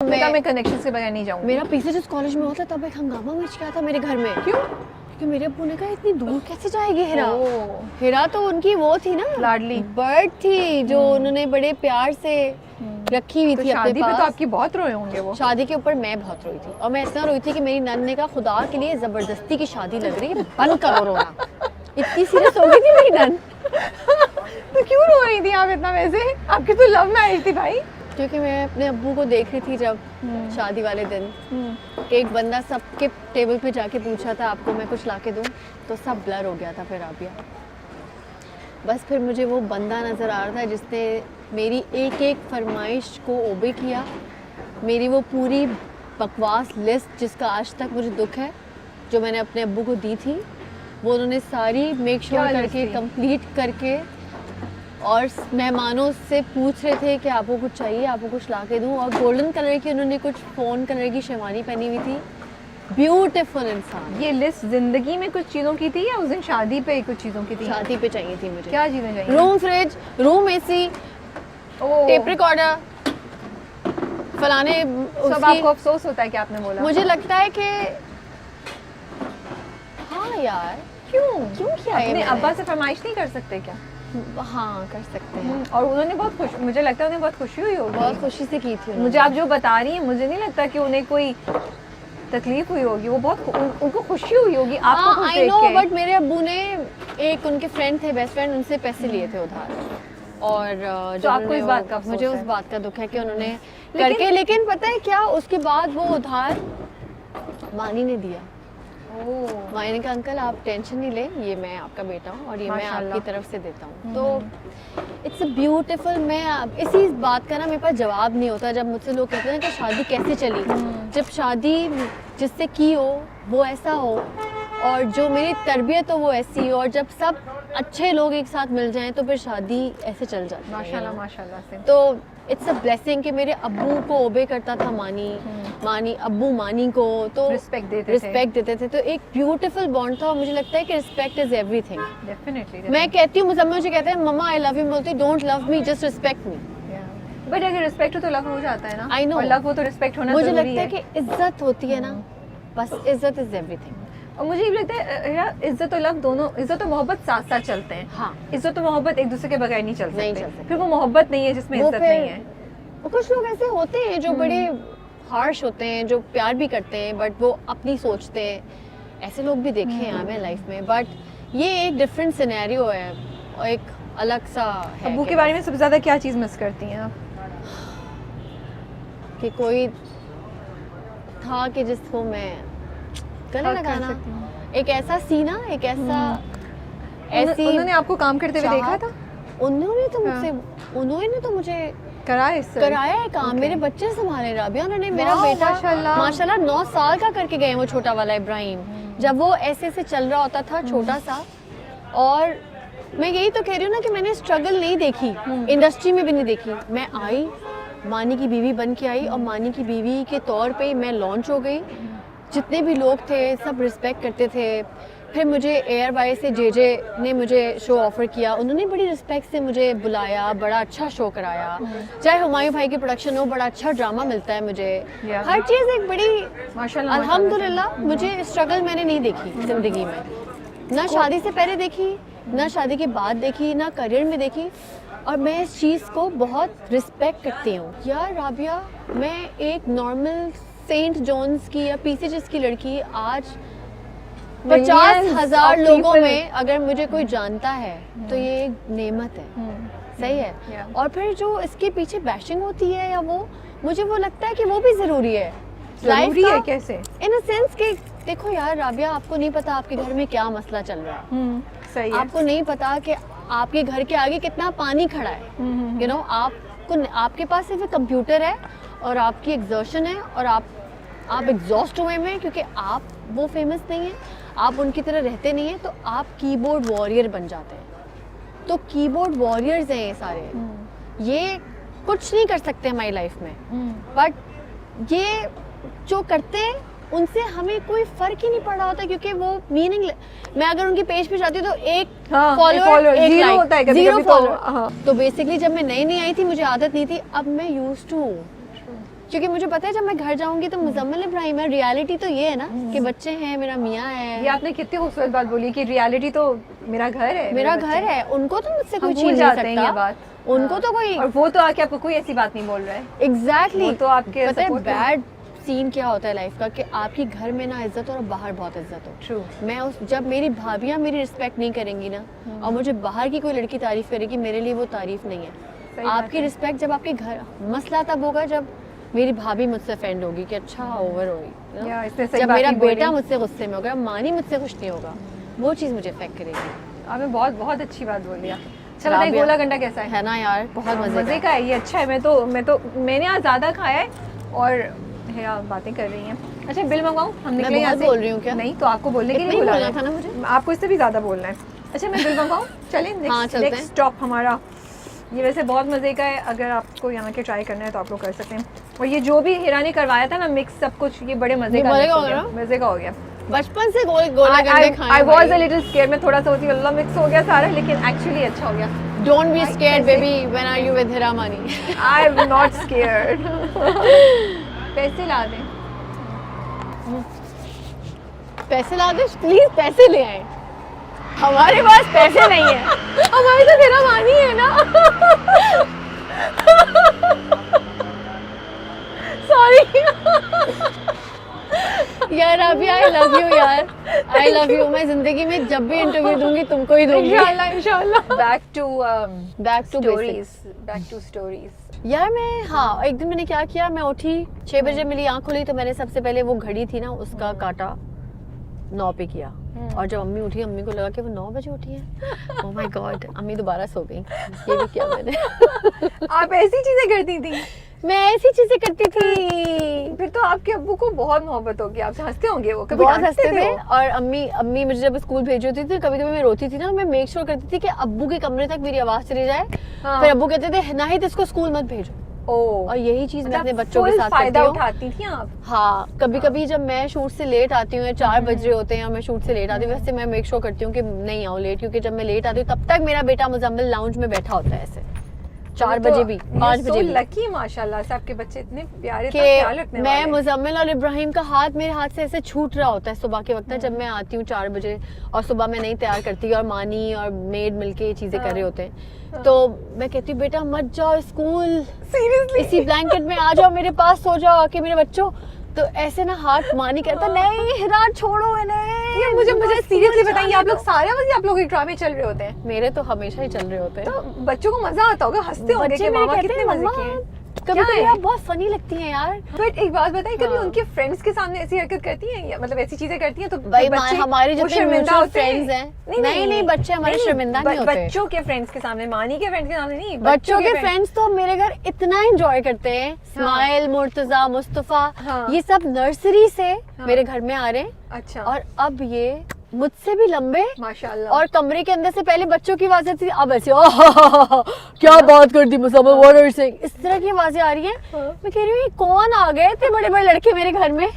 मैं कनेक्शन के बगैर नहीं जाऊंगी। मेरा पीछे जिस कॉलेज में होता तब एक हंगामा मच गया था मेरे घर में। क्यों? क्योंकि मेरे अब्बू ने कहा इतनी दूर कैसे जाएगी हिरा। हिरा तो उनकी वो थी ना, लाडली बर्ड थी जो उन्होंने बड़े प्यार से रखी हुई थी अपने शादी पे पास। तो आपकी बहुत रोए होंगे वो। शादी के ऊपर मैं बहुत रोई थी और मैं ऐसा रोई थी कि मेरी नन ने कहा खुदा के लिए जबरदस्ती की शादी लग रही है, बंद करो रोना। इतनी सीरियस हो गई थी मेरी नन। तो क्यों रो रही थी आप इतना? वैसे आपकी तो लव मैरिज थी भाई। क्योंकि मैं अपने अब्बू को देख रही थी जब शादी वाले दिन एक बंदा सबके टेबल पे जाके पूछा था आपको मैं कुछ लाके दूं, तो सब ब्लर हो गया था। फिर राबिया बस फिर मुझे वो बंदा नज़र आ रहा था जिसने मेरी एक एक फरमाइश को ओबे किया। मेरी वो पूरी बकवास लिस्ट जिसका आज तक मुझे दुख है जो मैंने अपने अब्बू को दी थी, वो उन्होंने सारी मेक श्योर करके कंप्लीट करके और मेहमानों से पूछ रहे थे कि आपको कुछ चाहिए, आपको कुछ ला के दूँ। और गोल्डन कलर की उन्होंने कुछ फ़ोन कलर की शेरवानी पहनी हुई थी। ब्यूटीफुल इंसान। ये लिस्ट जिंदगी में कुछ चीज़ों की थी या उस दिन शादी पे कुछ चीज़ों की थी? शादी पे चाहिए थी मुझे। क्या चीज़ें चाहिए? Room fridge, room AC, tape recorder, फलाने। सब आपको अफसोस होता है कि आपने बोला? मुझे लगता है कि हाँ यार क्यों किया अपने अब्बा से फरमाइश नहीं कर सकते क्या? हाँ कर सकते हैं। और उन्होंने बहुत खुश, मुझे लगता है उन्हें बहुत खुशी हुई होगी। बहुत खुशी से की थी मुझे आप जो बता रही हैं मुझे नहीं लगता कि उन्हें कोई तकलीफ हुई होगी। वो बहुत उनको खुशी हुई होगी आपको खुश देख के। बट मेरे अब्बू ने एक उनके फ्रेंड थे, बेस्ट फ्रेंड, उनसे पैसे लिए थे उधार। और तो आपको इस बात का मुझे उस बात का दुख है कि उन्होंने करके, लेकिन पता है क्या, उसके बाद वो उधार मानी ने दिया। मानी ने कहा अंकल आप टेंशन नहीं ले, ये मैं आपका बेटा हूँ और ये मैं आपकी तरफ से देता हूँ। तो इट्स अ ब्यूटीफुल। मैं इसी बात का ना मेरे पास जवाब नहीं होता जब मुझसे लोग कहते हैं कि शादी कैसे चली। जब शादी जिससे की हो वो ऐसा हो और जो मेरी तरबियत हो वो ऐसी हो, और जब सब अच्छे लोग एक साथ मिल जाएं तो फिर शादी ऐसे चल जाती है। माशाल्लाह माशाल्लाह से। तो इट्स अ ब्लेसिंग कि मेरे अब्बू को ओबे करता था मानी अब्बू मानी को तो रिस्पेक्ट देते थे। तो एक ब्यूटीफुल बॉन्ड था और मुझे लगता है कि रिस्पेक्ट इज एवरीथिंग। डेफिनेटली। मैं कहती हूँ, मुझम्मिल मुझे कहते हैं मम्मा आई लव यू, बोलती don't love me just respect me. But अगर रिस्पेक्ट हो तो लव हो जाता है ना। I know. और लव हो तो रिस्पेक्ट होना मुझे जरूरी है। लगता है कि इज्जत होती है ना, बस इज्जत इज एवरीथिंग। और मुझे ये लगता है यार इज्जत और लव दोनों, इज्जत और मोहब्बत साथ साथ चलते हैं। हाँ। इज्जत और मोहब्बत एक दूसरे के बगैर नहीं चल सकते। फिर वो मोहब्बत नहीं है जिसमें इज्जत नहीं है। कुछ लोग ऐसे होते हैं जो बड़े हार्श होते हैं, जो प्यार भी करते हैं बट वो अपनी सोचते हैं। ऐसे लोग भी देखे हैं हमें लाइफ में, बट ये एक डिफरेंट सिनेरियो है और एक अलग सा है। अब्बू के बारे में सबसे ज्यादा क्या चीज मिस करती हैं आप? कि कोई था कि जिसको मैं गले लगाना, एक ऐसा सीना, एक ऐसा ऐसी। उन्होंने आपको काम करते हुए देखा था? उन्होंने तो मुझसे उन्होंने तो मुझे कराया है काम। मेरे बच्चे संभाले राबिया उन्होंने। मेरा बेटा माशाल्लाह 9 साल का करके गए वो छोटा वाला इब्राहिम, जब वो ऐसे ऐसे चल रहा होता था छोटा सा। और मैं यही तो कह रही हूँ ना कि मैंने स्ट्रगल नहीं देखी, इंडस्ट्री में भी नहीं देखी। मैं आई, मानी की बीवी बन के आई और मानी की बीवी के तौर पे मैं लॉन्च हो गई। जितने भी लोग थे सब रिस्पेक्ट करते थे। फिर मुझे एयरवाई से जेजे ने मुझे शो ऑफ़र किया, उन्होंने बड़ी रिस्पेक्ट से मुझे बुलाया, बड़ा अच्छा शो कराया। चाहे हुमायूं भाई की प्रोडक्शन हो, बड़ा अच्छा ड्रामा मिलता है मुझे। हर चीज़ एक बड़ी माशाल्लाह अल्हम्दुलिल्लाह। मुझे स्ट्रगल मैंने नहीं देखी ज़िंदगी में, ना शादी से पहले देखी, ना शादी के बाद देखी, ना करियर में देखी। और मैं इस चीज़ को बहुत रिस्पेक्ट करती हूँ। यार राबिया, मैं एक नॉर्मल सेंट जॉन्स की या पीसीएस की लड़की आज 50,000 लोगों में अगर मुझे कोई जानता है तो ये एक नेमत है। सही है। और फिर जो इसके पीछे बैशिंग होती है या वो, मुझे वो लगता है कि वो भी ज़रूरी है लाइफ का। कैसे? इन अ सेंस कि देखो यार राबिया, आपको नहीं पता आपके घर में क्या मसला चल रहा है। सही है। आपको नहीं पता कि आपके घर के आगे कितना पानी खड़ा है। यू नो, आपके पास सिर्फ एक कंप्यूटर है और आपकी एग्जर्शन है और आप एग्जॉस्ट हुए में, क्योंकि आप वो फेमस नहीं है, आप उनकी तरह रहते नहीं हैं, तो आप कीबोर्ड वॉरियर बन जाते हैं। तो कीबोर्ड वॉरियर्स हैं ये सारे, ये कुछ नहीं कर सकते हमारी लाइफ में। बट ये जो करते हैं उनसे हमें कोई फर्क ही नहीं पड़ रहा होता, क्योंकि वो मीनिंग। मैं अगर उनके पेज पे जाती हूँ तो एक फॉलोअर जीरो होता है, कभी-कभी फॉलोअर। तो बेसिकली जब मैं नई आई थी मुझे आदत नहीं थी, अब मैं यूज्ड टू। क्योंकि मुझे पता है जब मैं घर जाऊंगी तो मुजम्मिल इब्राहिम है, रियलिटी तो ये है ना कि बच्चे हैं, मेरा मियाँ है। ये आपने कितनी खूबसूरत बात बोली कि रियलिटी तो मेरा घर है, मेरा घर है, उनको तो मुझसे कोई छीन नहीं सकता, ये बात उनको तो कोई, और वो तो आके आपको कोई ऐसी बात नहीं बोल रहा है। एग्जैक्टली तो आपके पता है बैड सीन क्या होता है लाइफ का कि आपकी घर में ना इज्जत हो और बाहर बहुत इज्जत हो। ट्रू। मैं उस जब मेरी भाभियाँ मेरी रिस्पेक्ट नहीं करेंगी ना और मुझे बाहर की कोई लड़की तारीफ करेगी, मेरे लिए वो तारीफ नहीं है। आपकी रिस्पेक्ट जब आपके घर, मसला तब होगा जब मेरी भाभी मुझसे ऑफेंड होगी कि अच्छा ओवर होगी, जब मेरा बेटा मुझसे गुस्से में होगा, मानी मुझसे खुश नहीं होगा, वो चीज़ मुझे अफेक्ट करेगी। आपने बहुत बहुत अच्छी बात बोली। अच्छा बताइए गोला गंडा कैसा है ना यार? बहुत मजे का है ये, अच्छा है। मैंने आज ज़्यादा खाया है और हेरा बातें कर रही हैं। अच्छा बिल मंगवाऊँ? हम निकले यहाँ से। बोल रही हूँ क्या? नहीं तो आपको बोलने के लिए बोला था ना मुझे, आपको इससे भी ज़्यादा बोलना है। अच्छा मैं बिल मंगवाऊँ? चलें नेक्स्ट स्टॉप हमारा ये वैसे बहुत मज़े का है, अगर आपको यहाँ के ट्राई करना है तो आप लोग कर सकते हैं। और ये जो भी हीरा ने करवाया था ना मिक्स सब कुछ, ये बड़े मज़े का हो गया। बचपन से गोला गंडे खाए। I was a little scared, मैं थोड़ा सा होती अल्लाह मिक्स हो गया सारा, लेकिन एक्चुअली अच्छा हो गया। Don't be scared baby when are you with Hira Mani? I'm not scared. पैसे ला दें, पैसे ला दे प्लीज, पैसे ले आए। हमारे पास पैसे नहीं है, हमारे तो Hira Mani है ना। सॉरी यार अभी आई लव यू यार, आई लव यू। मैं जिंदगी में जब भी इंटरव्यू दूंगी तुमको ही दूंगी इंशाल्लाह। Back to stories. यार मैं हाँ एक दिन मैंने क्या किया, मैं उठी 6 बजे मेरी आँख खुली तो मैंने सबसे पहले वो घड़ी थी ना उसका काटा 9 पे किया, और जब अम्मी उठी अम्मी को लगा कि वो 9 बजे उठी है। ओह माय गॉड, अम्मी दोबारा सो गई। ये भी किया मैंने। आप ऐसी चीजें करती थी? मैं ऐसी चीजें करती थी। फिर तो आपके अब्बू को बहुत मोहब्बत होगी आपसे, हंसते होंगे वो, कभी बहुत हंसते थे। और अम्मी मुझे जब स्कूल भेजी होती थी कभी कभी मैं रोती थी ना, मैं मेक श्योर करती थी कि अब्बू के कमरे तक मेरी आवाज चली जाए। फिर अब्बू कहते थे नाहिद इसको स्कूल मत भेजो। और यही चीज मैं अपने बच्चों के साथ करती हूँ। उठाती थी आप? हाँ, कभी कभी जब मैं शूट से लेट आती हूँ, 4 बज रहे होते हैं और मैं शूट से लेट आती हूँ, वैसे मैं मेक श्योर करती हूँ कि नहीं आऊँ लेट, क्योंकि जब मैं लेट आती हूँ तब तक मेरा बेटा मुजम्मिल लाउंज में बैठा होता है ऐसे 4 बजे भी 5 बजे भी। लकी माशाल्लाह से आपके बच्चे इतने प्यारे, ख्याल रखने वाले। मैं मुजम्मिल और इब्राहिम का हाथ मेरे हाथ से ऐसे छूट रहा होता है सुबह के वक्त जब मैं आती हूँ 4 बजे, और सुबह मैं नहीं तैयार करती और मानी और मेड मिलके ये चीजें कर रहे होते हैं। तो मैं कहती हूँ बेटा मत जाओ स्कूल, सीरियसली इसी ब्लैंकेट में आ जाओ मेरे पास, सो जाओ आके मेरे बच्चों। तो ऐसे ना हाथ मानी करता नहीं हिरा छोड़ो इन्हें। मुझे सीरियसली बताइए, आप लोग सारे बजे आप लोग ड्रामे चल रहे होते हैं? मेरे तो हमेशा ही चल रहे होते हैं। तो बच्चों को मजा आता होगा, हंसते होंगे कि मामा कितने मजे किए हैं। कभी कभी आप बहुत फनी लगती हैं यार। बट एक बात बताइए, कभी उनके फ्रेंड्स के सामने ऐसी हरकत करती हैं या मतलब ऐसी चीजें करती हैं तो भाई हमारे जो म्यूचुअल फ्रेंड्स हैं नहीं बच्चे हमारे शर्मिंदा नहीं होते। बच्चों के फ्रेंड्स के सामने, मानी के फ्रेंड्स के सामने नहीं, बच्चों के फ्रेंड्स तो मेरे घर इतना एंजॉय करते हैं। स्माइल, मुर्तजा, मुस्तफा, ये सब नर्सरी से मेरे घर में आ रहे हैं। अच्छा। और अब ये मुझसे भी लंबे माशाल्लाह, और कमरे के अंदर से पहले बच्चों की आवाजें थी, अब ऐसे क्या बात करती मुसम्मल, व्हाट आर यू सेइंग, इस तरह की आवाजें आ रही हैं। मैं कह रही हूँ ये कौन आ गए थे बड़े बड़े लड़के मेरे घर में।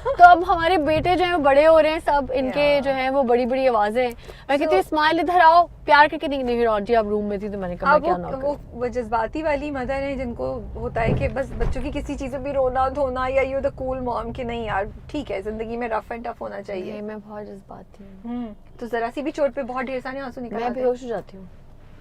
तो अब हमारे बेटे जो है वो बड़े हो रहे हैं सब, इनके जो है वो बड़ी बड़ी आवाजें। मैं कहती हूँ स्माइल इधर आओ, प्यार करके नहीं जी आप रूम में थी तो मैंने कहा क्या ना। वो जज्बाती वाली मदर है जिनको होता है कि बस बच्चों की किसी चीज में भी रोना धोना, या यू द कूल मॉम कि नहीं यार ठीक है जिंदगी में रफ एंड टफ होना चाहिए। मैं बहुत जज्बाती हूँ, तो जरा सी भी चोट पे बहुत ढेर सारे आंसू निकल आते हैं। मैं बेहोश हो जाती हूँ,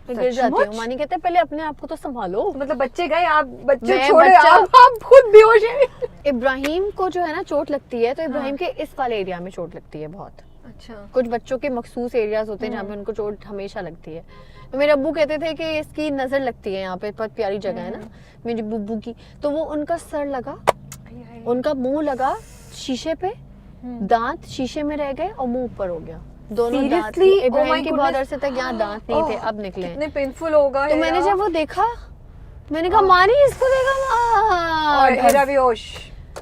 मैं गिर जाती हूँ। मानी कहते हैं पहले अपने आप को तो संभालो। मतलब बच्चे गए, आप बच्चे छोड़े, आप खुद बेहोश हैं। इब्राहिम को जो है ना चोट लगती है तो इब्राहिम के इस वाले एरिया में चोट लगती है बहुत। अच्छा। कुछ बच्चों के मखसूस एरियाज होते हैं जहाँ पे उनको चोट हमेशा लगती है। तो मेरे अब्बू कहते थे कि इसकी नजर लगती है यहाँ पे, बहुत प्यारी जगह है ना मेरी बुब्बू की। तो वो उनका सर लगा, उनका मुंह लगा शीशे पे, दांत शीशे में रह गए और मुंह ऊपर हो गया। दोनों दांत। इब्राहिम के बहुत अरसे तक यहाँ दांत नहीं थे, अब निकले। कितने पेनफुल होगा। तो मैंने जब वो देखा मैंने कहा मानी इसको देखा, और हेरा बेहोश।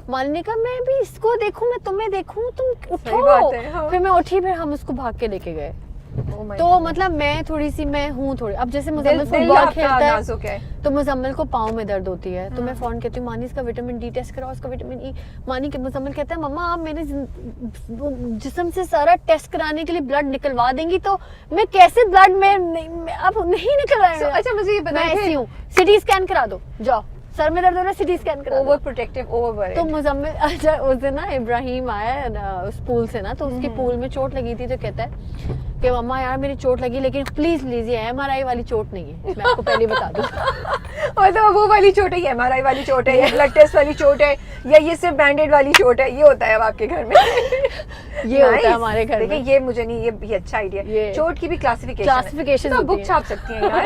मानी ने कहा मैं भी इसको देखूं, मैं तुम्हें देखूं, तुम उठो। फिर मैं उठी, फिर हम उसको भाग के लेके गए। तो मतलब मैं थोड़ी सी मैं हूँ थोड़ी, अब जैसे मुजम्मिल फुटबॉल खेलता है तो मुजम्मिल को पाँव में दर्द होती है, तो मैं फोन कहती हूँ मानी इसका विटामिन डी टेस्ट कराओ, इसका विटामिन ई। मानी के मुजम्मिल कहता है मम्मा आप मेरे जिस्म से सारा टेस्ट कराने के लिए ब्लड निकलवा देंगी, तो मैं कैसे ब्लड में अब नहीं निकल रहा है। अच्छा मुझे ये बताइए, मैं ऐसी हूँ, सिटी स्कैन करा दो जाओ, सर में दर्द हो रहा है, सिटी स्कैन करा ओवर प्रोटेक्टिव, ओवर। तो मुजम्मिल, अच्छा उस दिन ना इब्राहिम आया उस पूल से ना, तो उसकी पूल में चोट लगी थी, तो कहता है कि मम्मा यार मेरी चोट लगी, लेकिन प्लीज लीजिए, MRI वाली चोट नहीं है, मैं आपको पहले बता दूं। और तो वो वाली चोट है, MRI वाली चोट है, या ब्लड टेस्ट वाली चोट है, या ये सिर्फ बैंडेड वाली चोट है, ये होता है अब आपके घर में। ये होता है हमारे घर में। देखिए ये मुझे नहीं, ये अच्छा आइडिया, चोट की भी क्लासिफिकेशन क्लासिफिकेशन बुक छाप सकती है यार।